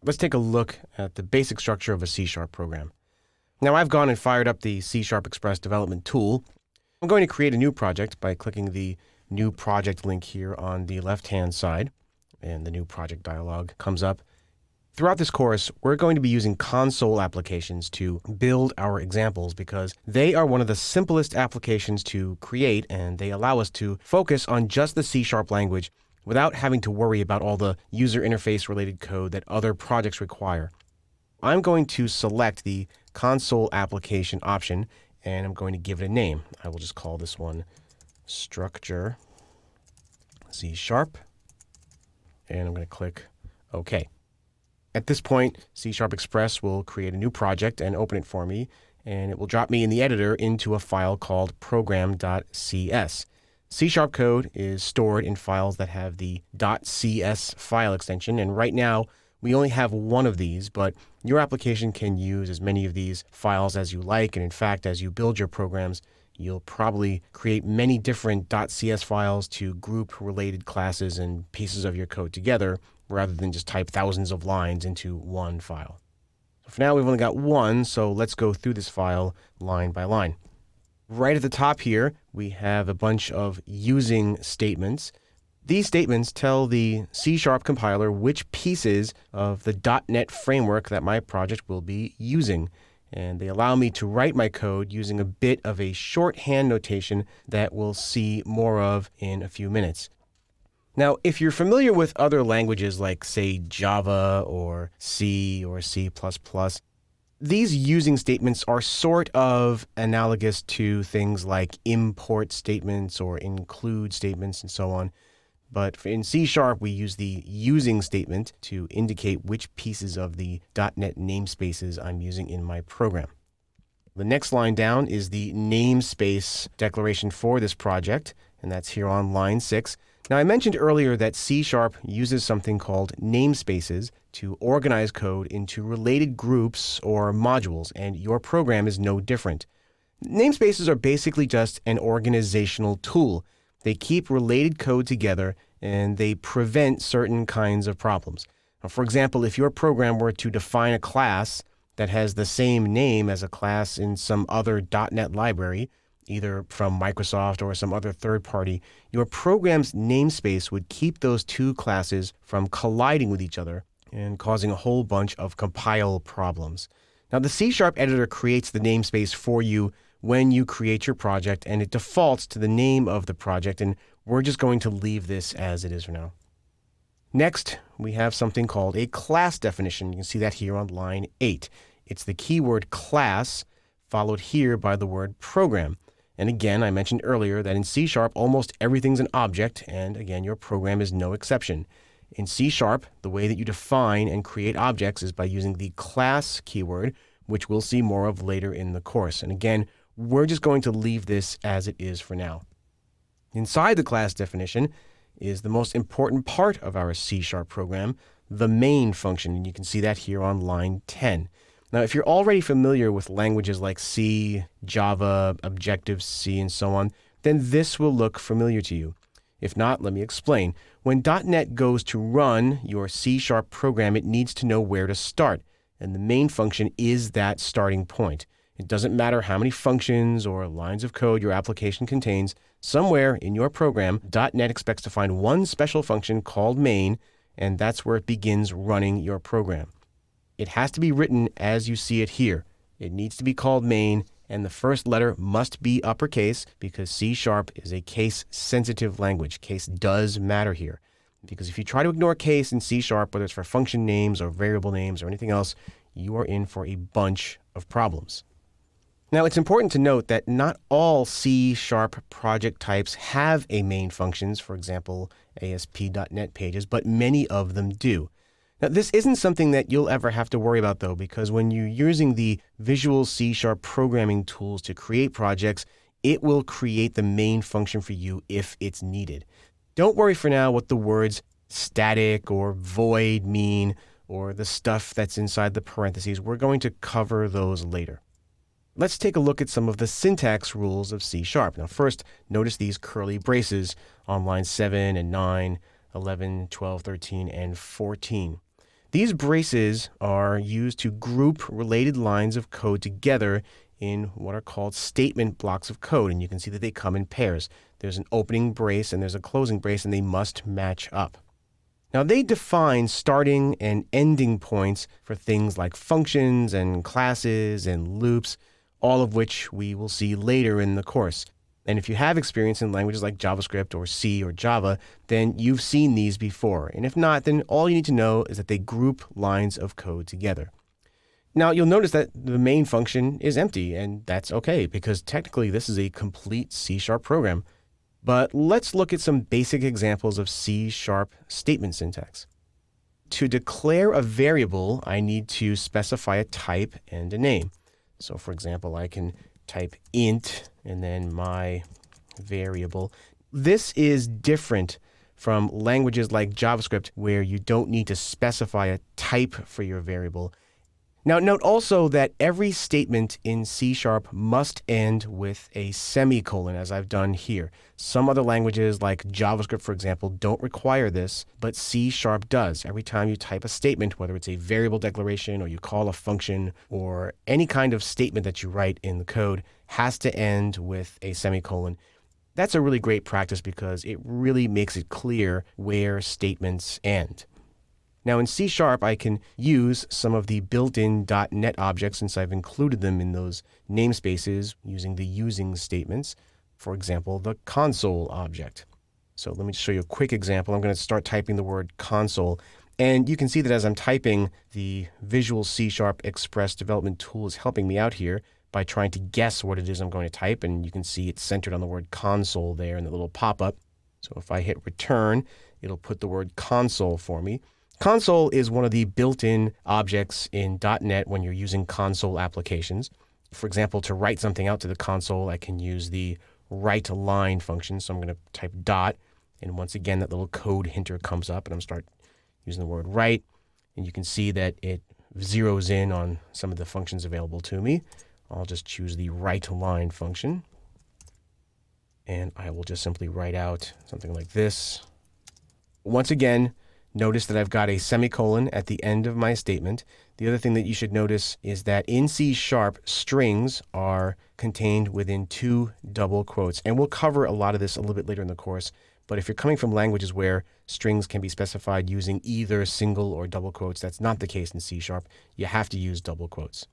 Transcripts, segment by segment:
Let's take a look at the basic structure of a C# program. Now I've gone and fired up the C# Express development tool. I'm going to create a new project by clicking the New Project link here on the left-hand side, and the New Project dialog comes up. Throughout this course, we're going to be using console applications to build our examples because they are one of the simplest applications to create, and they allow us to focus on just the C# language without having to worry about all the user interface related code that other projects require. I'm going to select the console application option and I'm going to give it a name. I will just call this one Structure C#, and I'm going to click OK. At this point, C# Express will create a new project and open it for me, and it will drop me in the editor into a file called program.cs. C# code is stored in files that have the .cs file extension, and right now we only have one of these, but your application can use as many of these files as you like, and in fact, as you build your programs, you'll probably create many different .cs files to group related classes and pieces of your code together, rather than just type thousands of lines into one file. For now, we've only got one, so let's go through this file line by line. Right at the top here, we have a bunch of using statements. These statements tell the C# compiler which pieces of the .NET framework that my project will be using. And they allow me to write my code using a bit of a shorthand notation that we'll see more of in a few minutes. Now, if you're familiar with other languages like, say, Java or C or C++, these using statements are sort of analogous to things like import statements or include statements and so on. But in C#, we use the using statement to indicate which pieces of the .NET namespaces I'm using in my program. The next line down is the namespace declaration for this project, and that's here on line 6. Now, I mentioned earlier that C# uses something called namespaces to organize code into related groups or modules, and your program is no different. Namespaces are basically just an organizational tool. They keep related code together, and they prevent certain kinds of problems. Now, for example, if your program were to define a class that has the same name as a class in some other .NET library, either from Microsoft or some other third party, your program's namespace would keep those two classes from colliding with each other and causing a whole bunch of compile problems. Now, the C# editor creates the namespace for you when you create your project, and it defaults to the name of the project, and we're just going to leave this as it is for now. Next, we have something called a class definition. You can see that here on line 8. It's the keyword class followed here by the word program. And again, I mentioned earlier that in C# almost everything's an object, and again, your program is no exception. In C#, the way that you define and create objects is by using the class keyword, which we'll see more of later in the course. And again, we're just going to leave this as it is for now. Inside the class definition is the most important part of our C# program, the main function, and you can see that here on line 10. Now, if you're already familiar with languages like C, Java, Objective-C, and so on, then this will look familiar to you. If not, let me explain. When .NET goes to run your C# program, it needs to know where to start, and the main function is that starting point. It doesn't matter how many functions or lines of code your application contains, somewhere in your program, .NET expects to find one special function called main, and that's where it begins running your program. It has to be written as you see it here. It needs to be called main, and the first letter must be uppercase because C# is a case-sensitive language. Case does matter here. Because if you try to ignore case in C#, whether it's for function names or variable names or anything else, you are in for a bunch of problems. Now, it's important to note that not all C# project types have a main functions, for example, ASP.NET pages, but many of them do. Now, this isn't something that you'll ever have to worry about, though, because when you're using the Visual C# programming tools to create projects, it will create the main function for you if it's needed. Don't worry for now what the words static or void mean, or the stuff that's inside the parentheses. We're going to cover those later. Let's take a look at some of the syntax rules of C#. Now, first, notice these curly braces on lines 7 and 9, 11, 12, 13, and 14. These braces are used to group related lines of code together in what are called statement blocks of code, and you can see that they come in pairs. There's an opening brace and there's a closing brace, and they must match up. Now, they define starting and ending points for things like functions and classes and loops, all of which we will see later in the course. And if you have experience in languages like JavaScript or C or Java, then you've seen these before. And if not, then all you need to know is that they group lines of code together. Now, you'll notice that the main function is empty, and that's okay, because technically this is a complete C# program. But let's look at some basic examples of C# statement syntax. To declare a variable, I need to specify a type and a name. So for example, I can type int and then my variable. This is different from languages like JavaScript, where you don't need to specify a type for your variable. Now, note also that every statement in C# must end with a semicolon, as I've done here. Some other languages like JavaScript, for example, don't require this, but C# does. Every time you type a statement, whether it's a variable declaration or you call a function or any kind of statement that you write in the code, has to end with a semicolon. That's a really great practice because it really makes it clear where statements end. Now in C#, I can use some of the built-in .NET objects since I've included them in those namespaces using the using statements. For example, the console object. So let me just show you a quick example. I'm going to start typing the word console. And you can see that as I'm typing, the Visual C# Express development tool is helping me out here by trying to guess what it is I'm going to type. And you can see it's centered on the word console there in the little pop-up. So if I hit return, it'll put the word console for me. Console is one of the built-in objects in .NET when you're using console applications. For example, to write something out to the console, I can use the write line function. So I'm going to type dot, and once again, that little code hinter comes up, and I'm start using the word write, and you can see that it zeroes in on some of the functions available to me. I'll just choose the write line function, and I will just simply write out something like this. Once again, notice that I've got a semicolon at the end of my statement. The other thing that you should notice is that in C#, strings are contained within 2 double quotes. And we'll cover a lot of this a little bit later in the course. But if you're coming from languages where strings can be specified using either single or double quotes, that's not the case in C#. You have to use double quotes.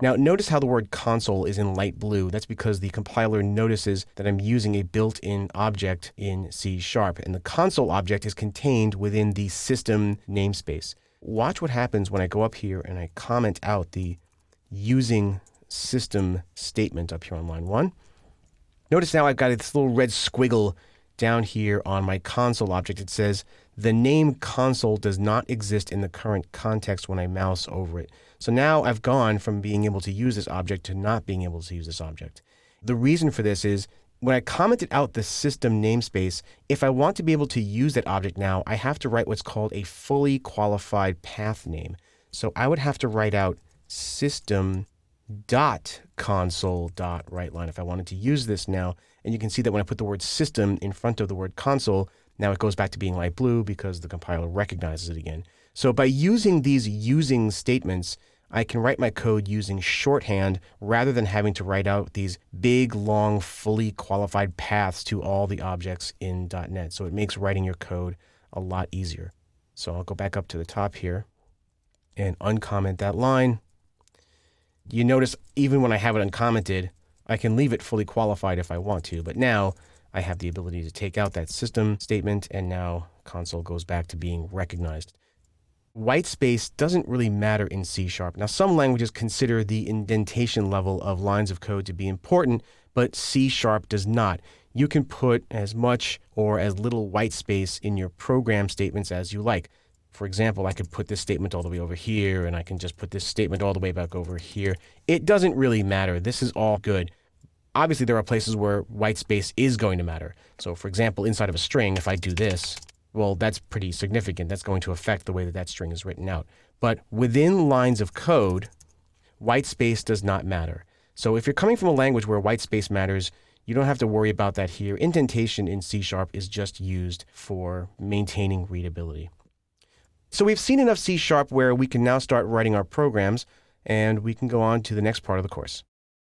Now, notice how the word console is in light blue. That's because the compiler notices that I'm using a built-in object in C#, and the console object is contained within the system namespace. Watch what happens when I go up here and I comment out the using system statement up here on line 1. Notice now I've got this little red squiggle down here on my console object. It says the name console does not exist in the current context when I mouse over it. So now I've gone from being able to use this object to not being able to use this object. The reason for this is when I commented out the system namespace, if I want to be able to use that object now, I have to write what's called a fully qualified path name. So I would have to write out system.console.writeLine if I wanted to use this now. And you can see that when I put the word system in front of the word console, now it goes back to being light blue because the compiler recognizes it again. So by using these using statements, I can write my code using shorthand rather than having to write out these big, long, fully qualified paths to all the objects in .NET. So it makes writing your code a lot easier. So I'll go back up to the top here and uncomment that line. You notice even when I have it uncommented, I can leave it fully qualified if I want to, but now I have the ability to take out that system statement, and now console goes back to being recognized. White space doesn't really matter in C#. Now, some languages consider the indentation level of lines of code to be important, but C# does not. You can put as much or as little white space in your program statements as you like. For example, I could put this statement all the way over here, and I can just put this statement all the way back over here. It doesn't really matter. This is all good. Obviously, there are places where white space is going to matter. So for example, inside of a string, if I do this, well, that's pretty significant. That's going to affect the way that that string is written out. But within lines of code, white space does not matter. So if you're coming from a language where white space matters, you don't have to worry about that here. Indentation in C# is just used for maintaining readability. So we've seen enough C# where we can now start writing our programs, and we can go on to the next part of the course.